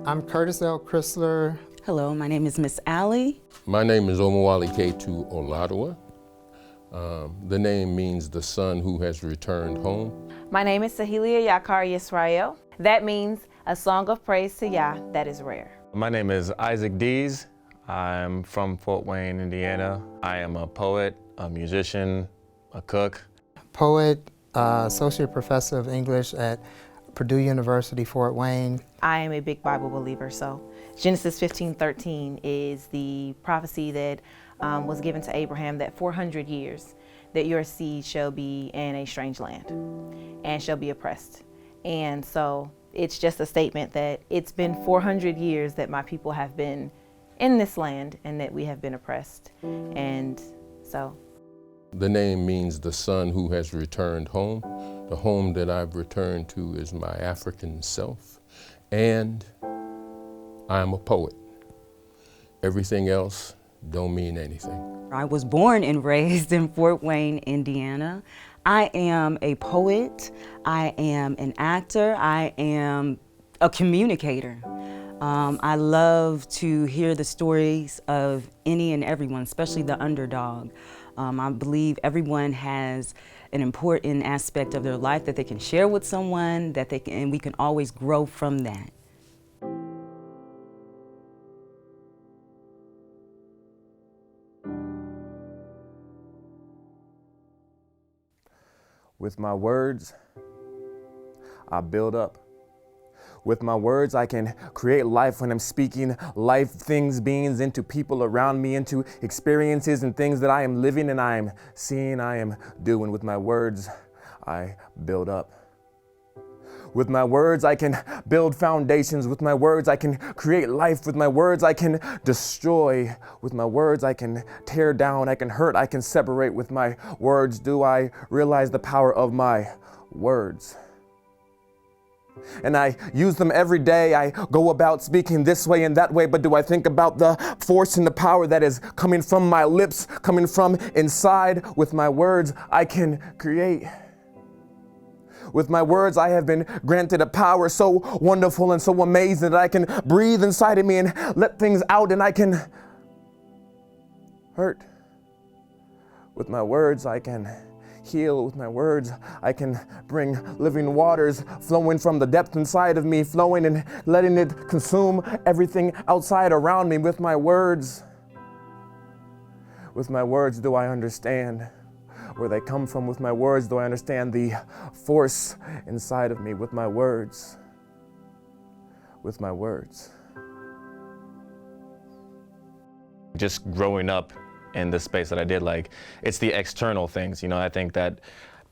I'm Curtis L. Crisler. Hello, my name is Miss Alle. My name is Ketu Oladuwa. The name means the son who has returned home. My name is TehilaYah Yahqar Ysrayl. That means a song of praise to Yah that is rare. My name is Dees. I'm from Fort Wayne, Indiana. I am a poet, a musician, a cook. Poet, associate professor of English at Purdue University, Fort Wayne. I am a big Bible believer, so Genesis 15:13 is the prophecy that was given to Abraham that 400 years that your seed shall be in a strange land and shall be oppressed. And so it's just a statement that it's been 400 years that my people have been in this land and that we have been oppressed. And so The name means the son who has returned home. The home that I've returned to is my African self. And I'm a poet. Everything else don't mean anything. I was born and raised in Fort Wayne, Indiana. I am a poet, I am an actor, I am a communicator. I love to hear the stories of any and everyone, especially the underdog. I believe everyone has an important aspect of their life that they can share with someone, and we can always grow from that. With my words, I build up. With my words, I can create life when I'm speaking life, things, beings into people around me, into experiences and things that I am living and I am seeing, I am doing. With my words, I build up. With my words, I can build foundations. With my words, I can create life. With my words, I can destroy. With my words, I can tear down, I can hurt, I can separate. With my words, do I realize the power of my words? And I use them every day. I go about speaking this way and that way, but do I think about the force and the power that is coming from my lips, coming from inside? With my words, I can create. With my words, I have been granted a power so wonderful and so amazing that I can breathe inside of me and let things out, and I can hurt. With my words, I can heal. With my words, I can bring living waters flowing from the depth inside of me, flowing and letting it consume everything outside around me. With my words do I understand where they come from. With my words do I understand the force inside of me. With my words. Just growing up in the space that I did, like, it's the external things, you know. I think that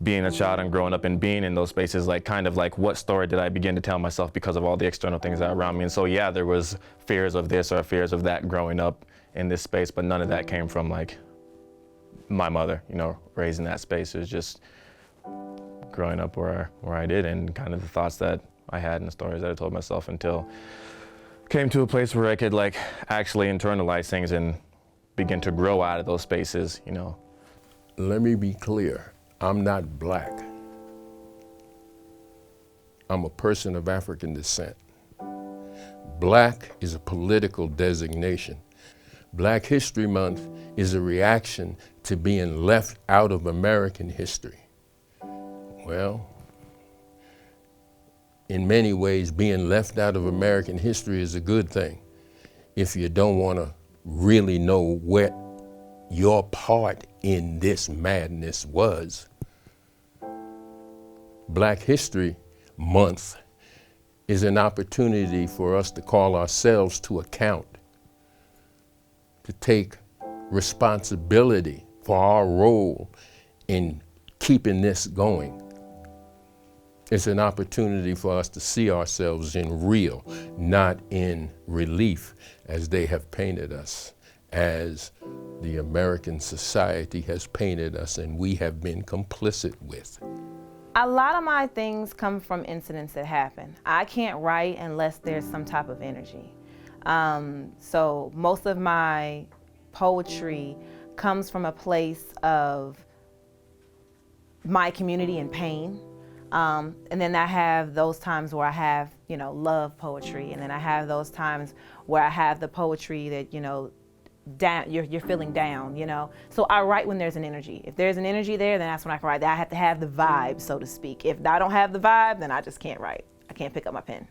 being a child and growing up and being in those spaces, like, kind of like, what story did I begin to tell myself because of all the external things that are around me? And so, yeah, there was fears of this or fears of that growing up in this space, but none of that came from, like, my mother, you know, raised in that space. It was just growing up where I did, and kind of the thoughts that I had and the stories that I told myself, until came to a place where I could, like, actually internalize things and begin to grow out of those spaces, you know. Let me be clear. I'm not black. I'm a person of African descent. Black is a political designation. Black History Month is a reaction to being left out of American history. Well, in many ways, being left out of American history is a good thing if you don't want to really know what your part in this madness was. Black History Month is an opportunity for us to call ourselves to account, to take responsibility for our role in keeping this going. It's an opportunity for us to see ourselves in real, not in relief, as they have painted us, as the American society has painted us and we have been complicit with. a lot of my things come from incidents that happen. I can't write unless there's some type of energy. So most of my poetry comes from a place of my community and pain. And then I have those times where I have, love poetry. And then I have those times where I have the poetry that, down, you're feeling down, So I write when there's an energy. If there's an energy there, then that's when I can write. I have to have the vibe, so to speak. If I don't have the vibe, then I just can't write. I can't pick up my pen.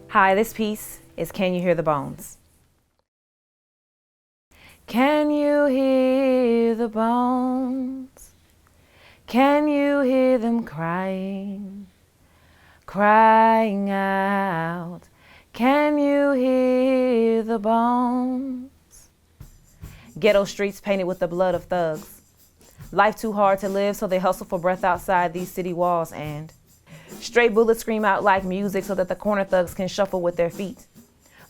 Hi, this piece is Can You Hear the Bones? Can you hear the bones? Can you hear them crying, crying out? Can you hear the bones? Ghetto streets painted with the blood of thugs. Life too hard to live, so they hustle for breath outside these city walls, and stray bullets scream out like music so that the corner thugs can shuffle with their feet.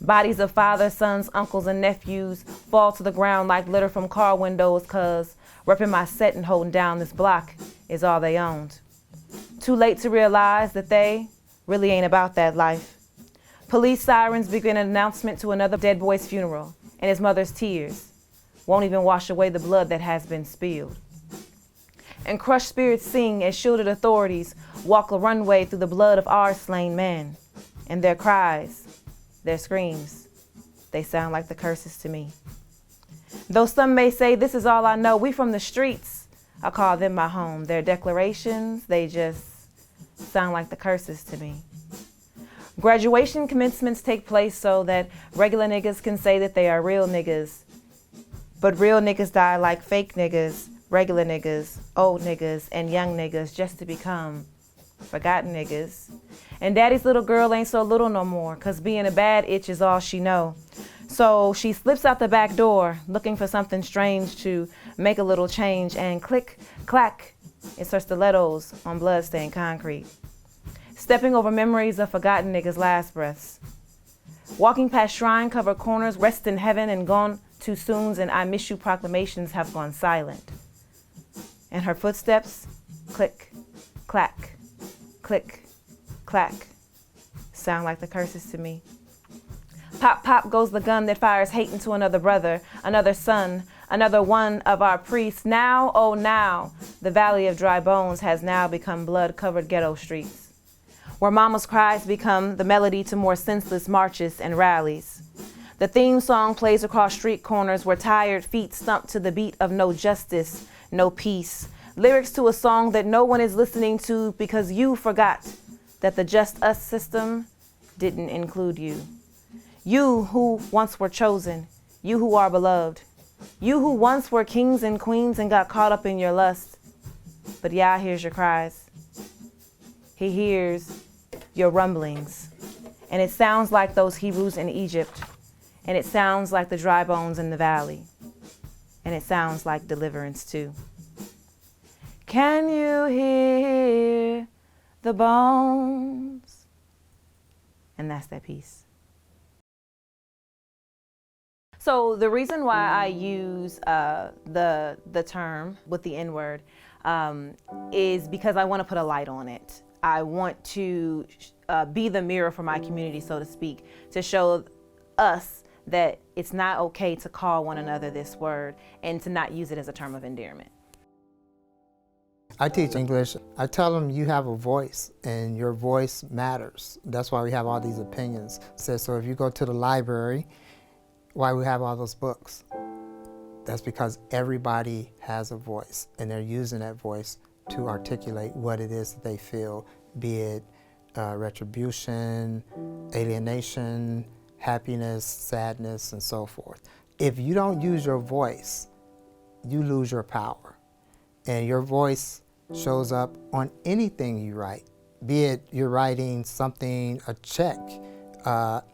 Bodies of fathers, sons, uncles, and nephews fall to the ground like litter from car windows, cause repping my set and holding down this block is all they owned. Too late to realize that they really ain't about that life. Police sirens begin an announcement to another dead boy's funeral, and his mother's tears won't even wash away the blood that has been spilled. And crushed spirits sing as shielded authorities walk a runway through the blood of our slain men. And their cries, their screams, they sound like the curses to me. Though some may say this is all I know, we from the streets, I call them my home. Their declarations, they just sound like the curses to me. Graduation commencements take place so that regular niggas can say that they are real niggas. But real niggas die like fake niggas, regular niggas, old niggas, and young niggas just to become forgotten niggas. And daddy's little girl ain't so little no more, cause being a bad itch is all she know. So she slips out the back door, looking for something strange to make a little change, and click, clack, it's her stilettos on blood-stained concrete. Stepping over memories of forgotten niggas' last breaths. Walking past shrine-covered corners, rest in heaven and gone too soon, and I miss you proclamations have gone silent. And her footsteps, click, clack, click, clack, sound like the curses to me. Pop, pop goes the gun that fires hate into another brother, another son, another one of our priests. Now, oh now, the valley of dry bones has now become blood-covered ghetto streets, where mama's cries become the melody to more senseless marches and rallies. The theme song plays across street corners where tired feet stump to the beat of no justice, no peace. Lyrics to a song that no one is listening to because you forgot that the just us system didn't include you. You who once were chosen, you who are beloved, you who once were kings and queens and got caught up in your lust. But Yah hears your cries. He hears your rumblings. And it sounds like those Hebrews in Egypt. And it sounds like the dry bones in the valley. And it sounds like deliverance too. Can you hear the bones? And that's that piece. So the reason why I use the term with the N-word is because I want to put a light on it. I want to be the mirror for my community, so to speak, to show us that it's not okay to call one another this word and to not use it as a term of endearment. I teach English. I tell them you have a voice and your voice matters. That's why we have all these opinions. So if you go to the library, why we have all those books? That's because everybody has a voice and they're using that voice to articulate what it is that they feel, be it retribution, alienation, happiness, sadness, and so forth. If you don't use your voice, you lose your power. And your voice shows up on anything you write, be it you're writing something, a check,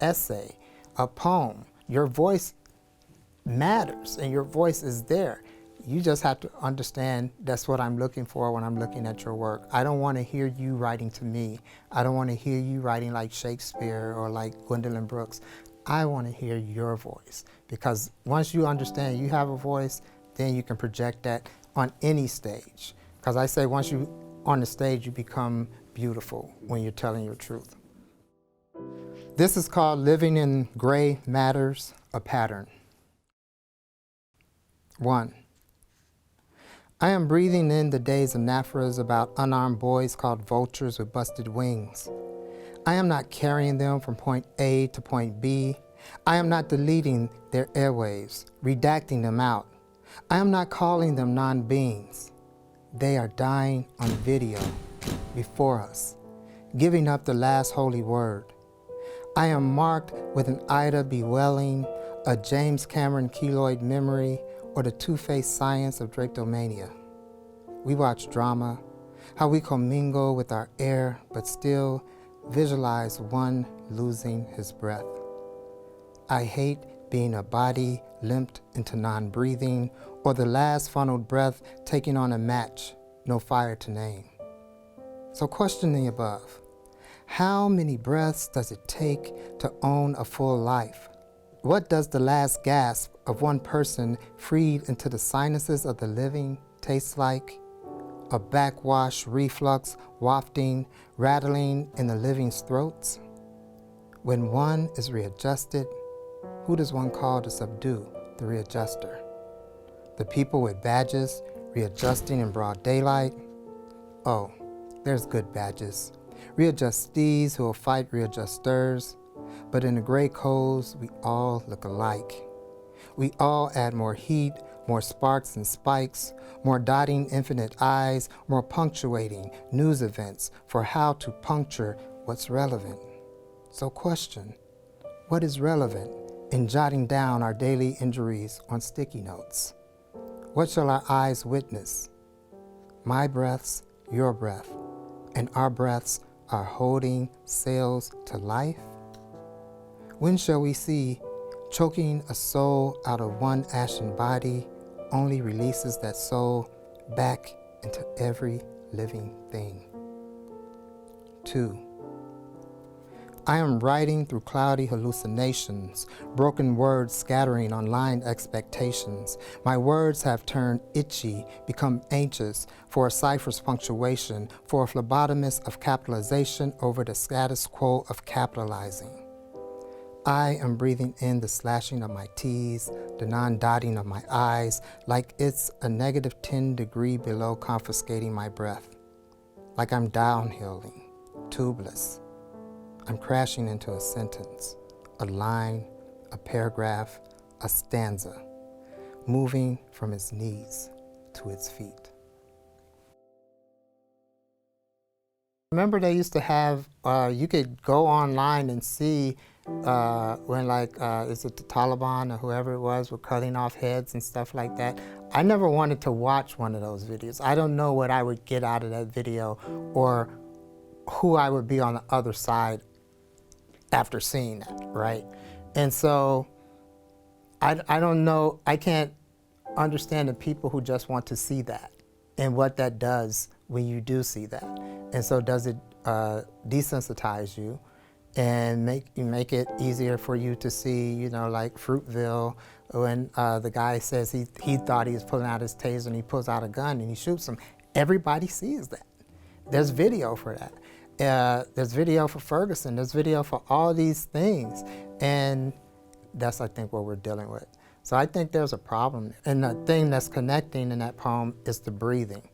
essay, a poem. Your voice matters and your voice is there. You just have to understand that's what I'm looking for when I'm looking at your work. I don't want to hear you writing to me. I don't want to hear you writing like Shakespeare or like Gwendolyn Brooks. I want to hear your voice, because once you understand you have a voice, then you can project that on any stage. Because I say once you on the stage, you become beautiful when you're telling your truth. This is called Living in Gray Matters, a Pattern. 1. I am breathing in the days of Nafras about unarmed boys called vultures with busted wings. I am not carrying them from point A to point B. I am not deleting their airwaves, redacting them out. I am not calling them non-beings. They are dying on video before us, giving up the last holy word. I am marked with an Ida bewailing, a James Cameron keloid memory, or the two-faced science of drapetomania. We watch drama, how we commingle with our air, but still visualize one losing his breath. I hate being a body limped into non-breathing, or the last funneled breath taking on a match, no fire to name. So question the above. How many breaths does it take to own a full life? What does the last gasp of one person freed into the sinuses of the living taste like? A backwash reflux wafting, rattling in the living's throats? When one is readjusted, who does one call to subdue the readjuster? The people with badges readjusting in broad daylight? Oh, there's good badges. Readjustees who will fight readjusters, but in the gray codes, we all look alike. We all add more heat, more sparks and spikes, more dotting infinite eyes, more punctuating news events for how to puncture what's relevant. So question, what is relevant in jotting down our daily injuries on sticky notes? What shall our eyes witness? My breaths, your breath, and our breaths are holding sails to life? When shall we see choking a soul out of one ashen body only releases that soul back into every living thing? 2. I am riding through cloudy hallucinations, broken words scattering on lined expectations. My words have turned itchy, become anxious for a cipher's punctuation, for a phlebotomist of capitalization over the status quo of capitalizing. I am breathing in the slashing of my T's, the non-dotting of my I's, like it's a negative 10 degree below confiscating my breath. Like I'm downhilling, tubeless. I'm crashing into a sentence, a line, a paragraph, a stanza, moving from its knees to its feet. Remember they used to have, you could go online and see when is it the Taliban or whoever it was were cutting off heads and stuff like that. I never wanted to watch one of those videos. I don't know what I would get out of that video or who I would be on the other side after seeing that, right? And so I don't know, I can't understand the people who just want to see that and what that does when you do see that. And so does it desensitize you and make it easier for you to see, you know, like Fruitville, when the guy says he thought he was pulling out his taser and he pulls out a gun and he shoots him. Everybody sees that. There's video for that. There's video for Ferguson. There's video for all these things. And that's, I think, what we're dealing with. So I think there's a problem. And the thing that's connecting in that poem is the breathing.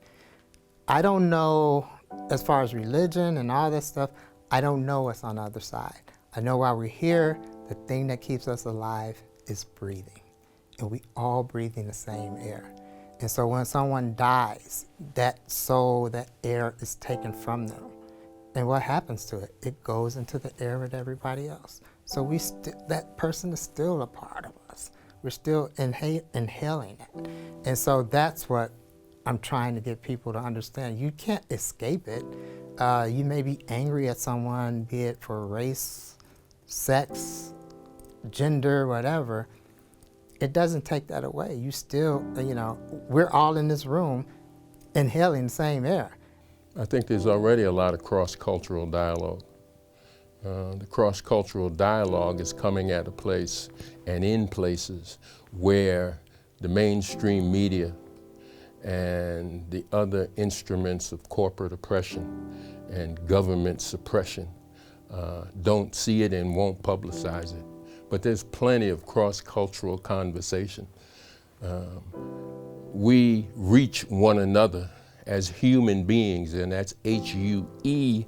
I don't know, as far as religion and all this stuff, I don't know what's on the other side. I know while we're here, the thing that keeps us alive is breathing. And we all breathing the same air. And so when someone dies, that soul, that air is taken from them. And what happens to it? It goes into the air with everybody else. So that person is still a part of us. We're still inhaling it. And so that's what I'm trying to get people to understand. You can't escape it. You may be angry at someone, be it for race, sex, gender, whatever. It doesn't take that away. You still, you know, we're all in this room inhaling the same air. I think there's already a lot of cross-cultural dialogue. The cross-cultural dialogue is coming at a place and in places where the mainstream media and the other instruments of corporate oppression and government suppression don't see it and won't publicize it. But there's plenty of cross-cultural conversation. We reach one another as human beings, and that's H-U-E-M-A-N,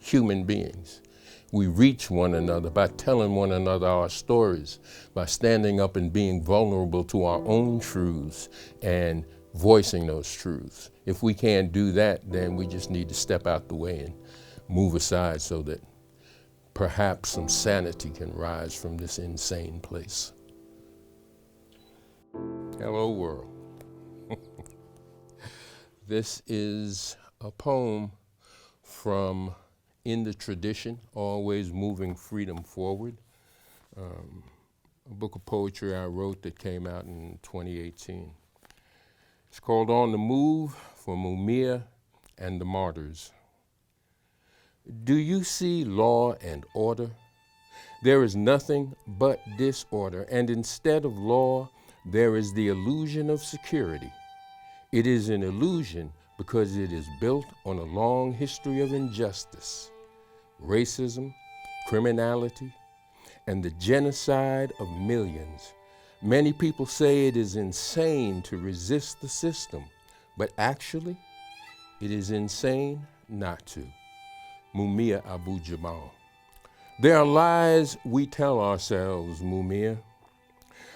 human beings. We reach one another by telling one another our stories, by standing up and being vulnerable to our own truths and voicing those truths. If we can't do that, then we just need to step out the way and move aside so that perhaps some sanity can rise from this insane place. Hello, world. This is a poem from In the Tradition, Always Moving Freedom Forward, a book of poetry I wrote that came out in 2018. It's called On the Move for Mumia and the Martyrs. Do you see law and order? There is nothing but disorder, and instead of law, there is the illusion of security. It is an illusion because it is built on a long history of injustice, racism, criminality, and the genocide of millions. Many people say it is insane to resist the system, but actually, it is insane not to. Mumia Abu Jamal. There are lies we tell ourselves, Mumia,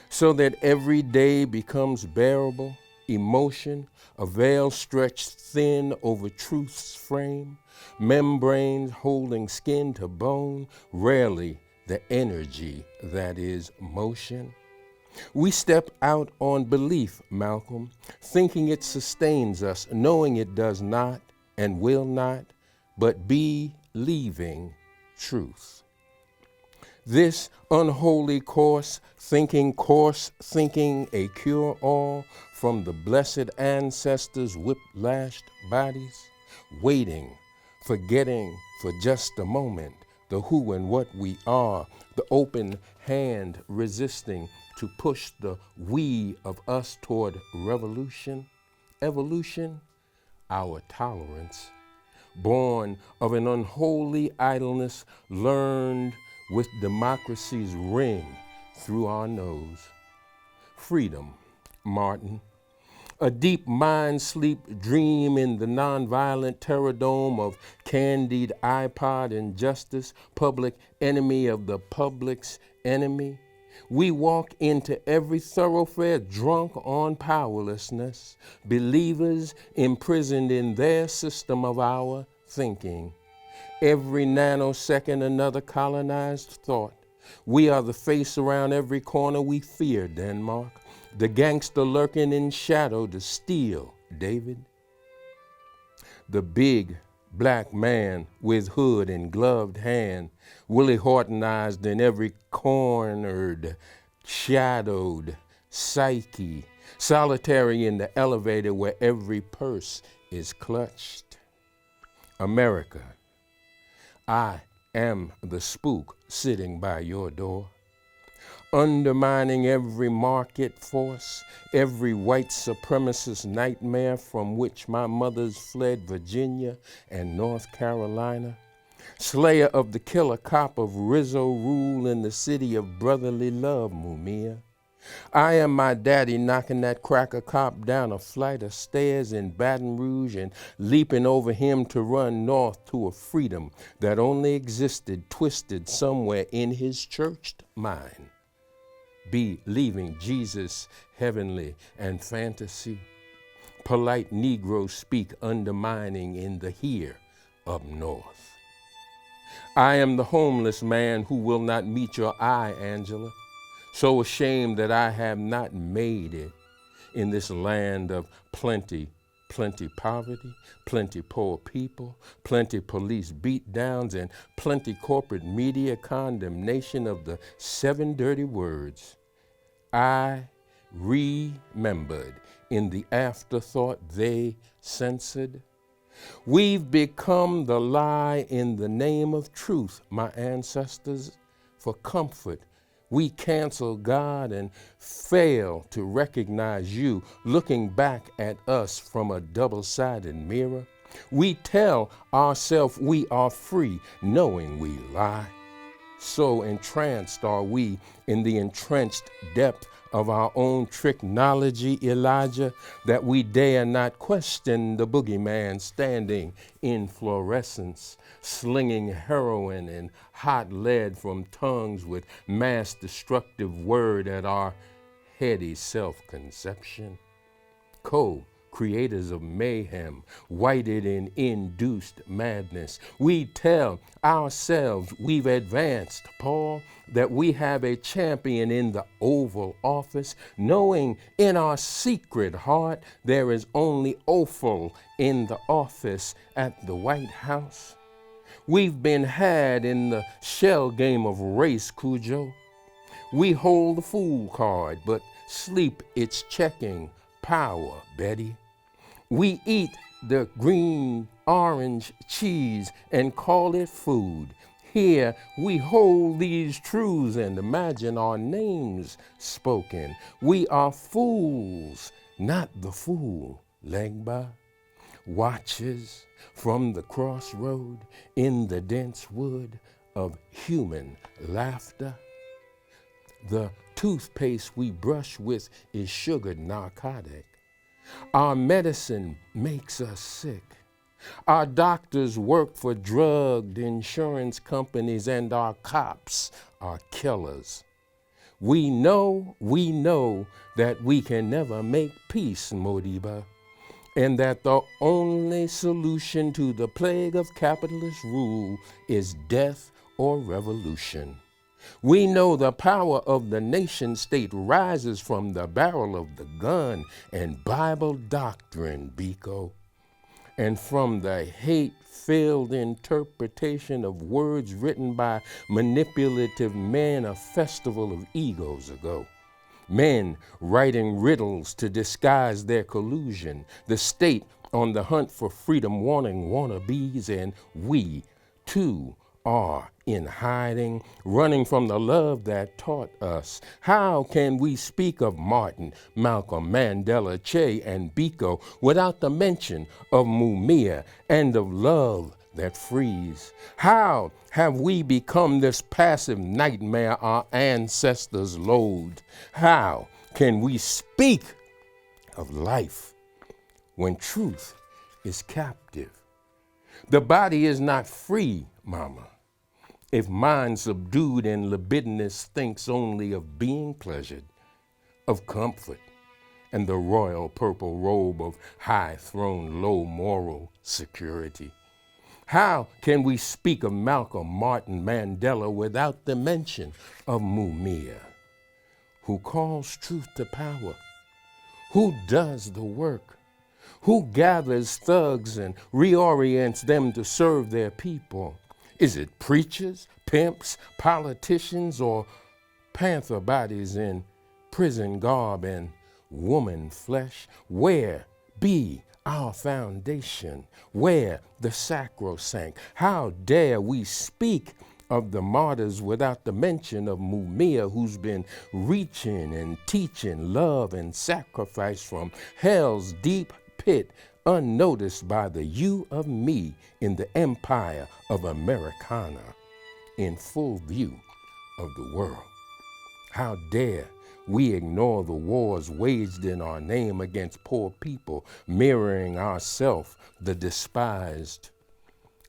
so that every day becomes bearable. Emotion, a veil stretched thin over truth's frame, membranes holding skin to bone, rarely the energy that is motion. We step out on belief, Malcolm, thinking it sustains us, knowing it does not and will not, but believing truth. This unholy course thinking a cure-all from the blessed ancestors' whiplashed bodies, waiting, forgetting for just a moment the who and what we are, the open hand resisting to push the we of us toward revolution, evolution, our tolerance, born of an unholy idleness learned with democracy's ring through our nose. Freedom, Martin, a deep mind sleep dream in the nonviolent terror dome of candied iPod injustice, public enemy of the public's enemy. We walk into every thoroughfare drunk on powerlessness, believers imprisoned in their system of our thinking. Every nanosecond another colonized thought. We are the face around every corner we fear, Denmark. The gangster lurking in shadow to steal, David. The big black man with hood and gloved hand, Willie Hortonized in every cornered, shadowed psyche, solitary in the elevator where every purse is clutched. America, I am the spook sitting by your door, undermining every market force, every white supremacist nightmare from which my mothers fled Virginia and North Carolina, slayer of the killer cop of Rizzo rule in the city of brotherly love, Mumia. I am my daddy knocking that cracker cop down a flight of stairs in Baton Rouge and leaping over him to run north to a freedom that only existed twisted somewhere in his churched mind. Believing Jesus heavenly and fantasy. Polite Negroes speak undermining in the here up north. I am the homeless man who will not meet your eye, Angela. So ashamed that I have not made it in this land of plenty poverty, plenty poor people, plenty police beatdowns, and plenty corporate media condemnation of the 7 dirty words. I remembered in the afterthought they censored. We've become the lie in the name of truth, my ancestors, for comfort. We cancel God and fail to recognize you looking back at us from a double-sided mirror. We tell ourselves we are free, knowing we lie. So entranced are we in the entrenched depth of our own technology, Elijah, that we dare not question the boogeyman standing in fluorescence, slinging heroin and hot lead from tongues with mass destructive word at our heady self-conception. Co-creators of mayhem, whited in induced madness. We tell ourselves we've advanced, Paul, that we have a champion in the Oval Office, knowing in our secret heart there is only offal in the office at the White House. We've been had in the shell game of race, Cujo. We hold the fool card, but sleep its checking power, Betty. We eat the green orange cheese and call it food. Here we hold these truths and imagine our names spoken. We are fools, not the fool, Legba. Watches from the crossroad in the dense wood of human laughter. The toothpaste we brush with is sugared narcotic. Our medicine makes us sick. Our doctors work for drugged insurance companies and our cops are killers. We know that we can never make peace, Modiba, and that the only solution to the plague of capitalist rule is death or revolution. We know the power of the nation state rises from the barrel of the gun and Bible doctrine, Biko, and from the hate-filled interpretation of words written by manipulative men a festival of egos ago. Men writing riddles to disguise their collusion, the state on the hunt for freedom wanting wannabes, and we, too, are in hiding, running from the love that taught us. How can we speak of Martin, Malcolm, Mandela, Che, and Biko without the mention of Mumia and of love that frees? How have we become this passive nightmare our ancestors loathed? How can we speak of life when truth is captive? The body is not free, mama, if mind subdued and libidinous thinks only of being pleasured, of comfort, and the royal purple robe of high-throned, low moral security. How can we speak of Malcolm, Martin, Mandela without the mention of Mumia, who calls truth to power, who does the work, who gathers thugs and reorients them to serve their people? Is it preachers, pimps, politicians, or panther bodies in prison garb and woman flesh? Where be our foundation? Where the sacrosanct? How dare we speak of the martyrs without the mention of Mumia, who's been reaching and teaching love and sacrifice from hell's deep pit, unnoticed by the you of me in the empire of Americana, in full view of the world? How dare we ignore the wars waged in our name against poor people, mirroring ourselves, the despised,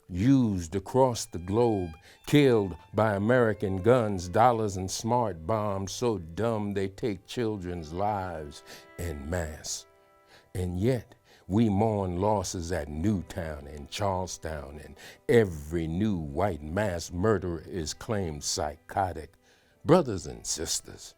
used across the globe, killed by American guns, dollars, and smart bombs, so dumb they take children's lives en masse. And yet, we mourn losses at Newtown and Charlestown, and every new white mass murderer is claimed psychotic. Brothers and sisters,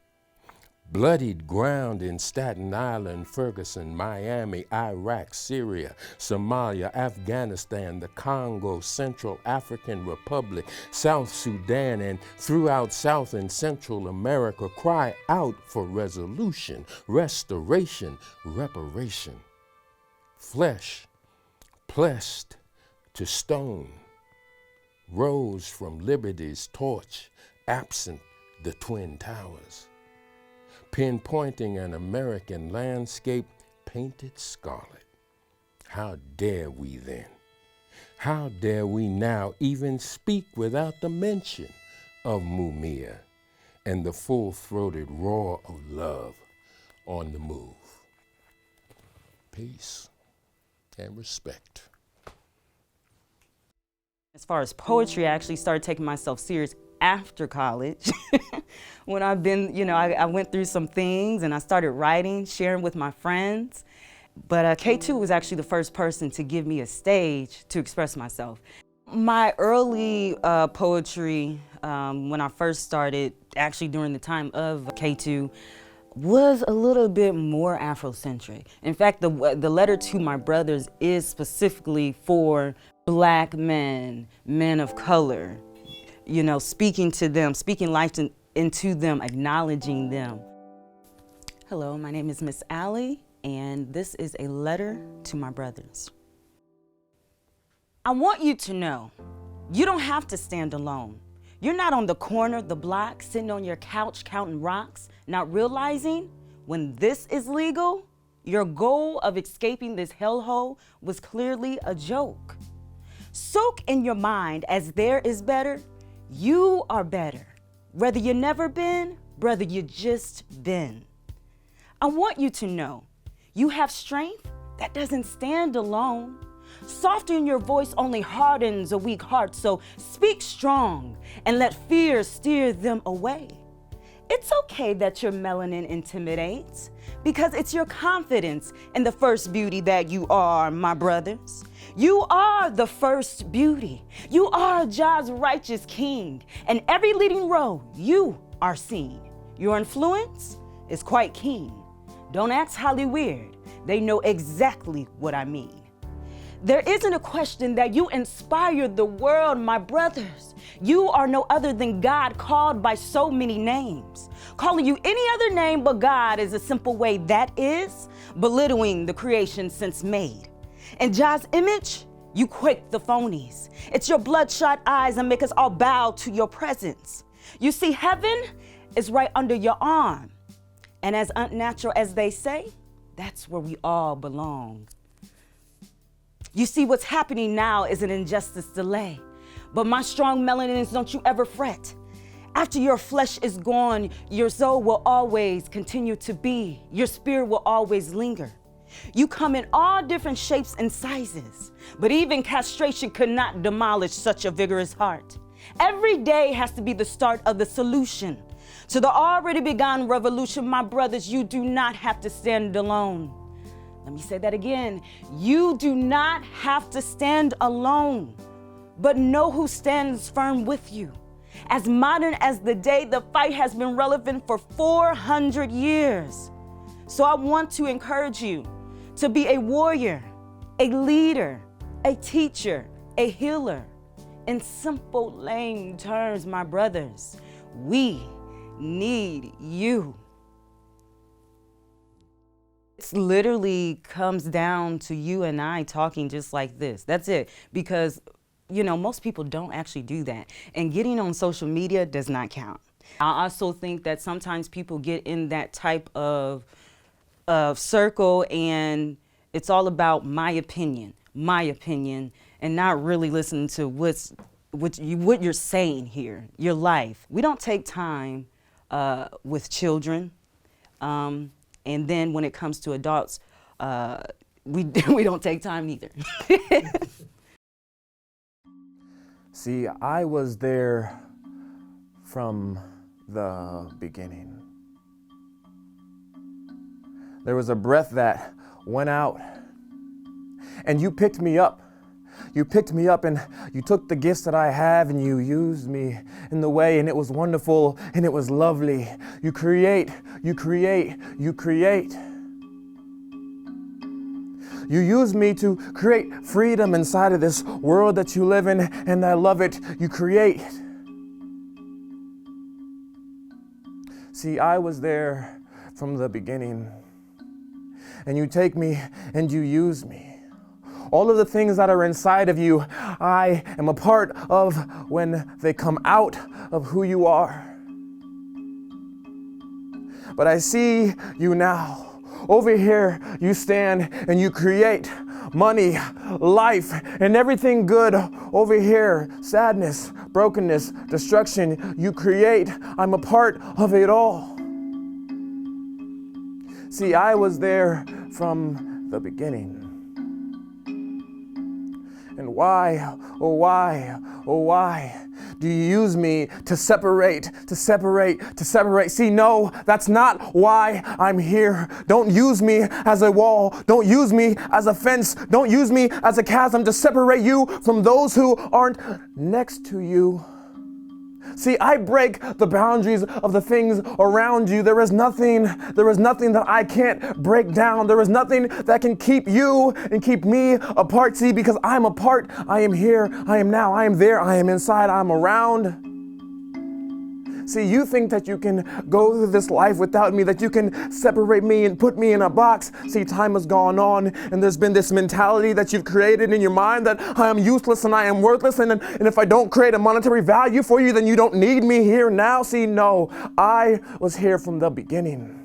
bloodied ground in Staten Island, Ferguson, Miami, Iraq, Syria, Somalia, Afghanistan, the Congo, Central African Republic, South Sudan, and throughout South and Central America cry out for resolution, restoration, reparation. Flesh, pressed to stone, rose from liberty's torch, absent the Twin Towers, pinpointing an American landscape painted scarlet. How dare we then? How dare we now even speak without the mention of Mumia and the full-throated roar of love on the move. Peace and respect. As far as poetry, I actually started taking myself serious after college. When I've been, I went through some things and I started writing, sharing with my friends. But Ketu was actually the first person to give me a stage to express myself. My early poetry, when I first started, actually during the time of Ketu, was a little bit more Afrocentric. In fact, the letter to my brothers is specifically for Black men, men of color, speaking to them, speaking life into them, acknowledging them. Hello, my name is Miss Alle, and this is a letter to my brothers. I want you to know, you don't have to stand alone. You're not on the corner of the block, sitting on your couch counting rocks, not realizing when this is legal, your goal of escaping this hellhole was clearly a joke. Soak in your mind as there is better, you are better. Whether you never been, brother, you just been. I want you to know, you have strength that doesn't stand alone. Softening your voice only hardens a weak heart, so speak strong and let fear steer them away. It's okay that your melanin intimidates, because it's your confidence in the first beauty that you are, my brothers. You are the first beauty. You are Jah's righteous king, and every leading row you are seen. Your influence is quite keen. Don't ask Holly weird. They know exactly what I mean. There isn't a question that you inspire the world, my brothers. You are no other than God, called by so many names. Calling you any other name but God is a simple way that is belittling the creation since made. In Jah's image, you quake the phonies. It's your bloodshot eyes that make us all bow to your presence. You see, heaven is right under your arm. And as unnatural as they say, that's where we all belong. You see, what's happening now is an injustice delay. But my strong melanins, don't you ever fret. After your flesh is gone, your soul will always continue to be. Your spirit will always linger. You come in all different shapes and sizes, but even castration could not demolish such a vigorous heart. Every day has to be the start of the solution. To the already begun revolution, my brothers, you do not have to stand alone. Let me say that again. You do not have to stand alone, but know who stands firm with you. As modern as the day, the fight has been relevant for 400 years. So I want to encourage you to be a warrior, a leader, a teacher, a healer. In simple, lame terms, my brothers, we need you. It literally comes down to you and I talking just like this. That's it. Because, most people don't actually do that. And getting on social media does not count. I also think that sometimes people get in that type of circle and it's all about my opinion, and not really listening to what you're saying here, your life. We don't take time with children. And then when it comes to adults, we don't take time either. See, I was there from the beginning. There was a breath that went out, and you picked me up. You picked me up and you took the gifts that I have and you used me in the way, and it was wonderful and it was lovely. You create, you create, you create. You use me to create freedom inside of this world that you live in, and I love it. You create. See, I was there from the beginning, and you take me and you use me. All of the things that are inside of you, I am a part of when they come out of who you are. But I see you now. Over here, you stand and you create money, life, and everything good over here. Sadness, brokenness, destruction, you create. I'm a part of it all. See, I was there from the beginning. And why, oh why, oh why do you use me to separate? See, no, that's not why I'm here. Don't use me as a wall. Don't use me as a fence. Don't use me as a chasm to separate you from those who aren't next to you. See, I break the boundaries of the things around you. There is nothing that I can't break down. There is nothing that can keep you and keep me apart. See, because I'm apart, I am here, I am now, I am there, I am inside, I'm around. See, you think that you can go through this life without me, that you can separate me and put me in a box. See, time has gone on, and there's been this mentality that you've created in your mind that I am useless and I am worthless, and if I don't create a monetary value for you, then you don't need me here now. See, no, I was here from the beginning.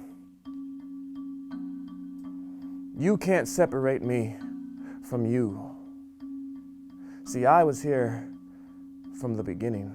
You can't separate me from you. See, I was here from the beginning.